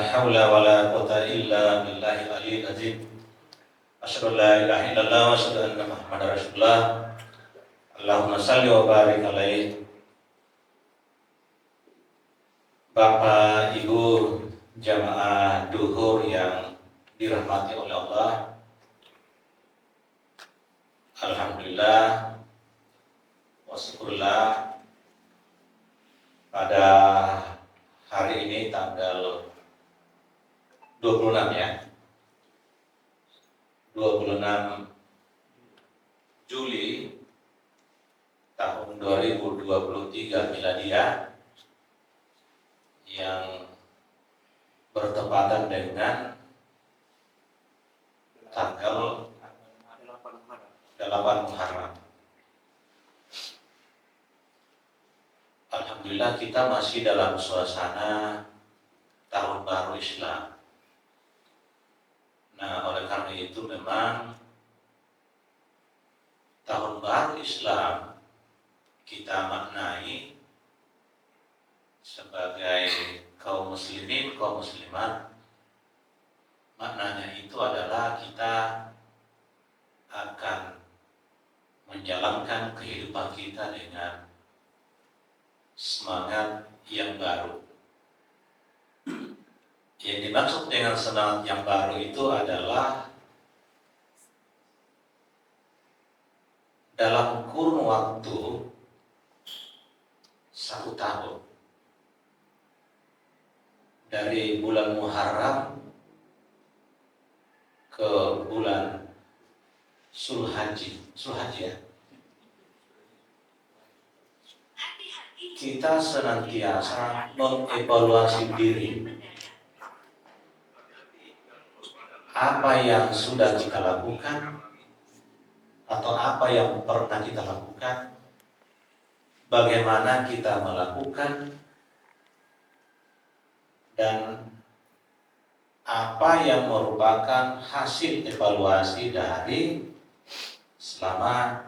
haula wa la quwwata illa billahil aliyyil azim. Asyhadu an la ilaha illallah wa asyhadu anna Muhammadar Rasulullah. Allahumma shalli wa barik alaihi. Bapak Ibu jamaah duhur yang dirahmati oleh Allah, alhamdulillah wa syukurlah pada hari ini tanggal 26 ya, 26 Juli tahun 2023 Miladiah yang bertepatan dengan tanggal 8 Muharram. Alhamdulillah kita masih dalam suasana tahun baru Islam. Nah, oleh karena itu memang tahun baru Islam kita maknai sebagai kaum muslimin, kaum muslimat. Maknanya itu adalah kita akan menjalankan kehidupan kita dengan semangat yang baru. Yang dimaksud dengan semangat yang baru itu adalah dalam kurun waktu 1 tahun dari bulan Muharram ke bulan Zulhijjah ya, kita senantiasa mengevaluasi diri apa yang sudah kita lakukan atau apa yang pernah kita lakukan, bagaimana kita melakukan, dan apa yang merupakan hasil evaluasi dari selama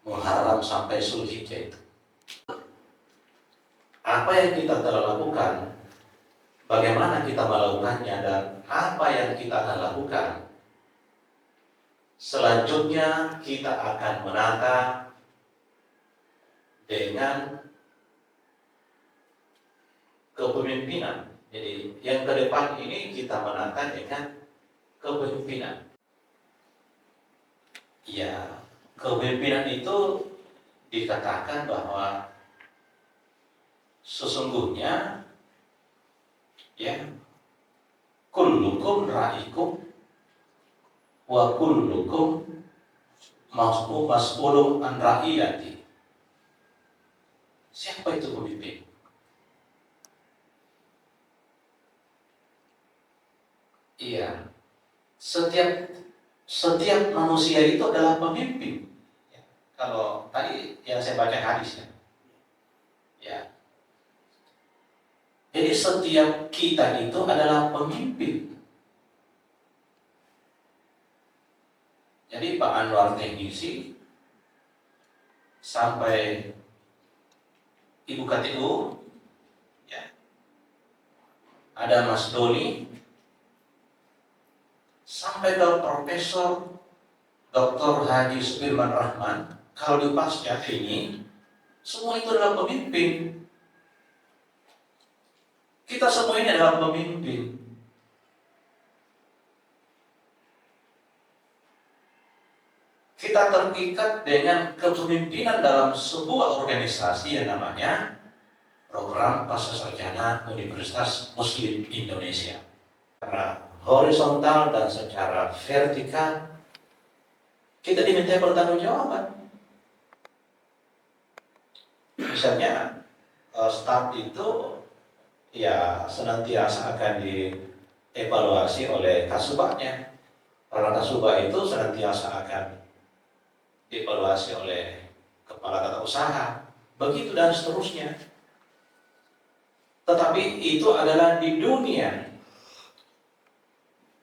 Muharram sampai Zulhijjah itu. Apa yang kita telah lakukan, bagaimana kita melakukannya, dan apa yang kita akan lakukan. Selanjutnya kita akan menata dengan kepemimpinan. Jadi yang ke depan ini kita menata dengan kepemimpinan. Ya, kepemimpinan itu dikatakan bahwa sesungguhnya ya, kullukum ra'ikum wa kullukum mas'ulun an ra'iyati. Siapa itu pemimpin? Iya, setiap manusia itu adalah pemimpin. Ya, kalau tadi yang saya baca hadisnya, ya. Jadi setiap kita itu adalah pemimpin. Jadi Pak Anwar teknisi sampai Ibu KTU, ya, ada Mas Doni, sampai ke Profesor Dr. Haji Sudirman Rahman, kalau di pasca ini semua itu adalah pemimpin. Kita semua ini adalah pemimpin. Kita terikat dengan kepemimpinan dalam sebuah organisasi yang namanya Program Pascasarjana Universitas Muslim Indonesia. Secara horizontal dan secara vertikal kita diminta pertanggungjawaban. Misalnya staf itu ya senantiasa akan dievaluasi oleh kasubagnya. Para kasubag itu senantiasa akan dievaluasi oleh kepala tata usaha, begitu dan seterusnya. Tetapi itu adalah di dunia.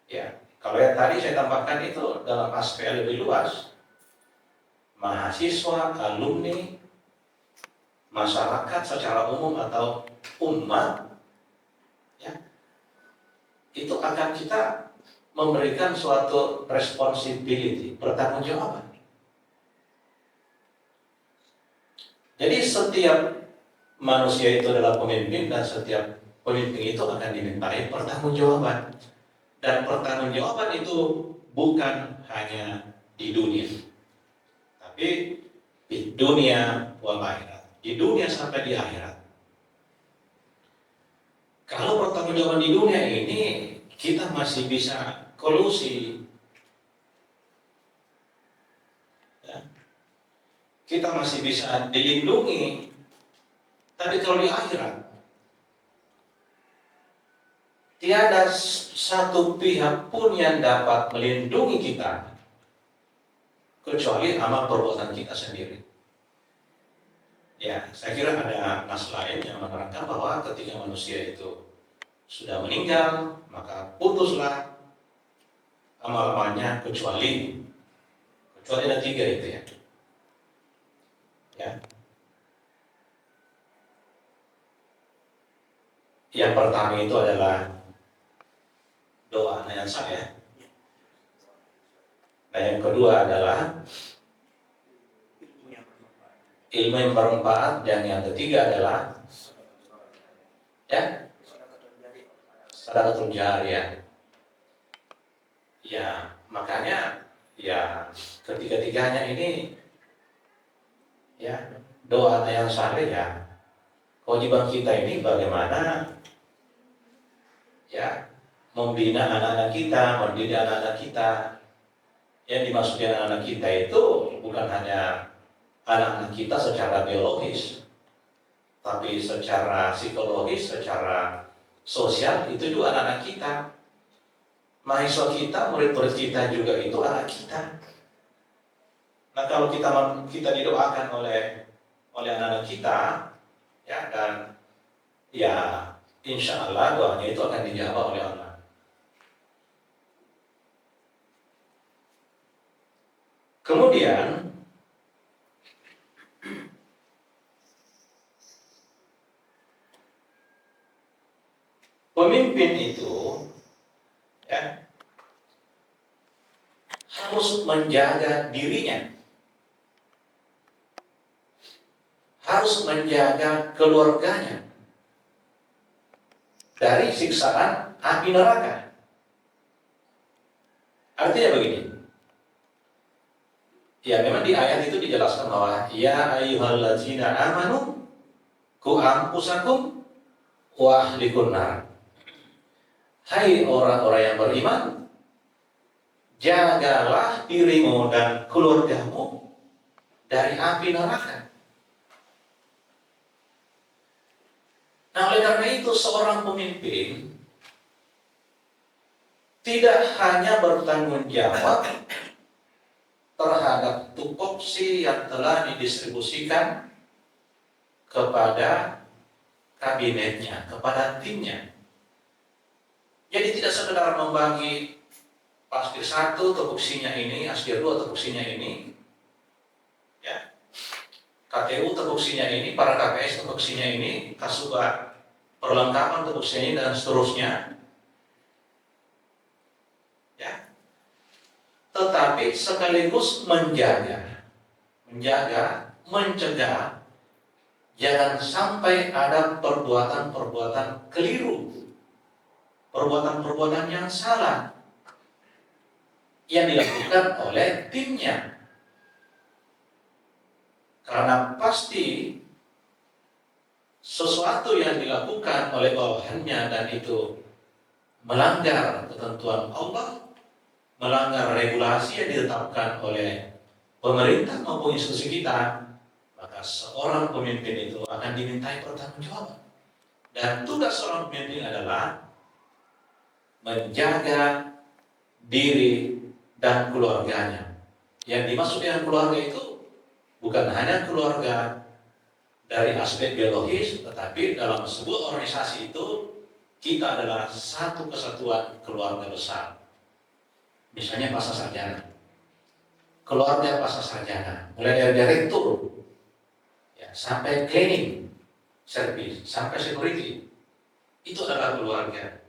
Ya, kalau yang tadi saya tambahkan itu dalam aspek lebih luas, mahasiswa, alumni, masyarakat secara umum atau umat, ya, itu akan kita memberikan suatu responsibility, pertanggungjawaban. Jadi setiap manusia itu adalah pemimpin dan setiap pemimpin itu akan dimintai pertanggungjawaban. Dan pertanggungjawaban itu bukan hanya di dunia, tapi di dunia wal akhirat, di dunia sampai di akhirat. Kalau pertanggungjawaban di dunia ini kita masih bisa kolusi, ya, kita masih bisa dilindungi, tapi kalau di akhirat tiada satu pihak pun yang dapat melindungi kita kecuali amal perbuatan kita sendiri. Ya, saya kira ada nas lain yang menerangkan bahwa ketika manusia itu sudah meninggal, maka putuslah amal-amalnya kecuali ada 3 itu ya. Ya. Yang pertama itu adalah doa yang sah ya. Nah, yang kedua adalah ilmu yang bermanfaat, dan yang ketiga adalah ya sedekah jariyah. Ya, makanya ya ketiga-tiganya ini ya doa yang saleh ya. Kewajiban kita ini bagaimana ya membina anak-anak kita, mendidik anak-anak kita. Yang dimaksudkan anak-anak kita itu bukan hanya anak-anak kita secara biologis, tapi secara psikologis, secara sosial itu juga anak-anak kita. Mahasiswa kita, murid-murid kita juga itu anak kita. Nah, kalau kita didoakan oleh anak-anak kita, ya, dan ya insya Allah doanya itu akan dijawab oleh Allah. Kemudian pemimpin itu ya harus menjaga dirinya, harus menjaga keluarganya dari siksaan api neraka. Artinya begini, ya memang di ayat itu dijelaskan bahwa ya ayyuhallazina amanu qu anfusakum wa ahlikum nar. Hai orang-orang yang beriman, jagalah dirimu dan keluargamu dari api neraka. Nah, oleh karena itu seorang pemimpin tidak hanya bertanggung jawab terhadap tupoksi yang telah didistribusikan kepada kabinetnya, kepada timnya. Jadi tidak sekedar membagi aspir 1 tupoksinya ini, aspir 2 tupoksinya ini, ya, KTU tupoksinya ini, para KPS tupoksinya ini, Kasubag perlengkapan tupoksinya ini, dan seterusnya. Ya. Tetapi sekaligus menjaga, mencegah, jangan sampai ada perbuatan-perbuatan keliru, perbuatan-perbuatan yang salah yang dilakukan oleh timnya. Karena pasti sesuatu yang dilakukan oleh bawahannya dan itu melanggar ketentuan Allah, melanggar regulasi yang ditetapkan oleh pemerintah maupun institusi kita, maka seorang pemimpin itu akan dimintai pertanggungjawaban. Dan tugas seorang pemimpin adalah menjaga diri dan keluarganya. Yang dimaksud dengan keluarga itu bukan hanya keluarga dari aspek biologis, tetapi dalam sebuah organisasi itu kita adalah satu kesatuan keluarga besar. Misalnya pasca sarjana, keluarga pasca sarjana, mulai dari direktur ya, sampai cleaning service, sampai security, itu adalah keluarga.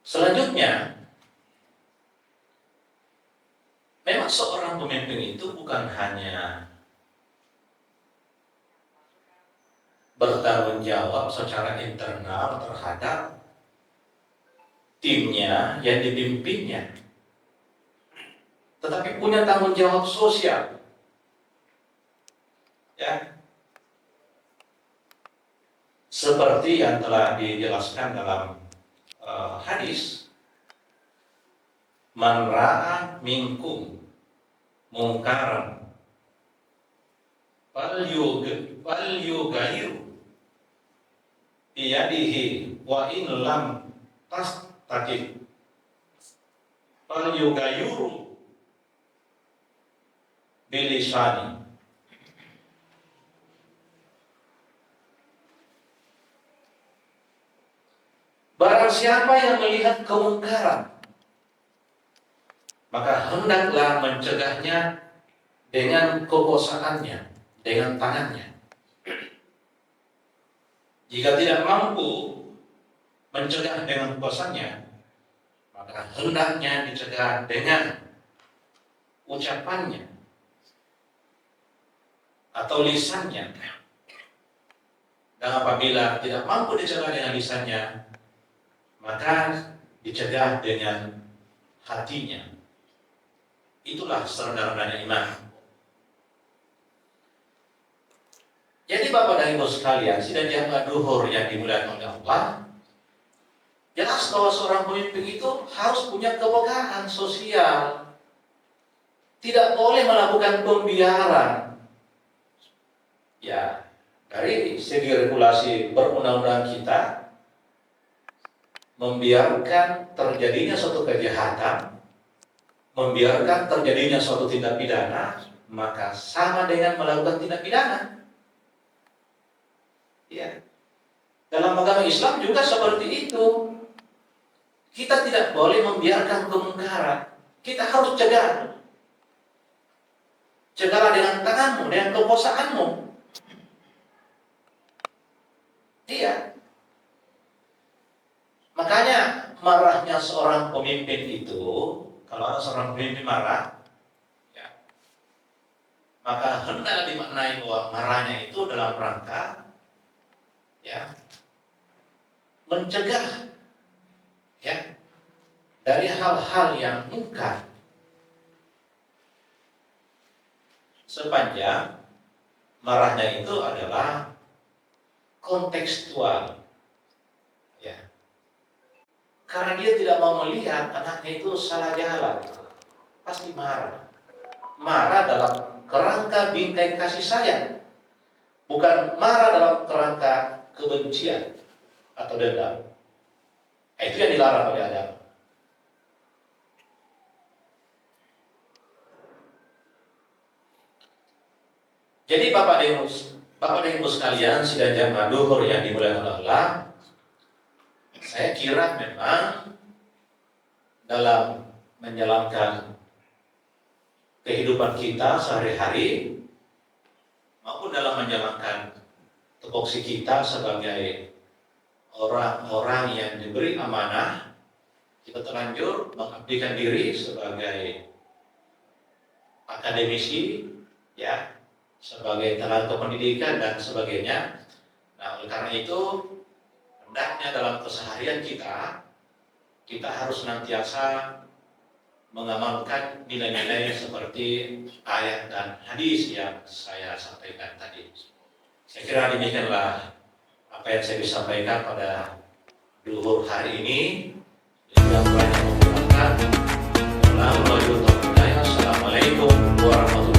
Selanjutnya, memang seorang pemimpin itu bukan hanya bertanggung jawab secara internal terhadap timnya yang dipimpinnya, tetapi punya tanggung jawab sosial. Ya, seperti yang telah dijelaskan dalam hadis, man ra'a minkum mungkaran fal yughayyiru biyadihi wa in lam tastati fal yughayyiru bilisani. Barang siapa yang melihat kemungkaran, maka hendaklah mencegahnya dengan kekuasaannya, dengan tangannya. Jika tidak mampu mencegah dengan kuasanya, maka hendaknya dicegah dengan ucapannya atau lisannya. Dan apabila tidak mampu dicegah dengan lisannya, maka dicegah dengan hatinya. Itulah serendah-rendahnya iman. Jadi Bapak dan Ibu sekalian, sidang jamaah duhur yang dimuliakan oleh Allah, jelas bahwa seorang pemimpin itu harus punya kepekaan sosial. Tidak boleh melakukan pembiaran. Ya, dari segi regulasi perundang-undangan kita, membiarkan terjadinya suatu kejahatan, membiarkan terjadinya suatu tindak pidana, maka sama dengan melakukan tindak pidana. Ya. Dalam agama Islam juga seperti itu. Kita tidak boleh membiarkan kemungkaran. Kita harus cegah. Cegahlah dengan tanganmu, dengan kekuasaanmu. Iya. Makanya marahnya seorang pemimpin itu, kalau ada seorang pemimpin marah, ya, maka hendak dimaknai bahwa marahnya itu dalam rangka, ya, mencegah, ya, dari hal-hal yang mungkar, sepanjang marahnya itu adalah kontekstual. Karena dia tidak mau melihat anaknya itu salah jalan, pasti marah. Marah dalam kerangka bingkai kasih sayang, bukan marah dalam kerangka kebencian atau dendam. Itu yang dilarang oleh agama. Jadi Bapak dan Ibu sekalian, sidang jamaah duhur yang dimuliakan Allah, saya kira memang dalam menjalankan kehidupan kita sehari-hari maupun dalam menjalankan tupoksi kita sebagai orang-orang yang diberi amanah, kita terlanjur mengabdikan diri sebagai akademisi, ya, sebagai tenaga pendidikan dan sebagainya. Nah, oleh karena itu hendaknya dalam keseharian kita harus senantiasa mengamalkan nilai-nilai seperti ayat dan hadis yang saya sampaikan tadi. Saya kira demikianlah apa yang saya bisa sampaikan pada duhur hari ini. Assalamualaikum warahmatullahi wabarakatuh.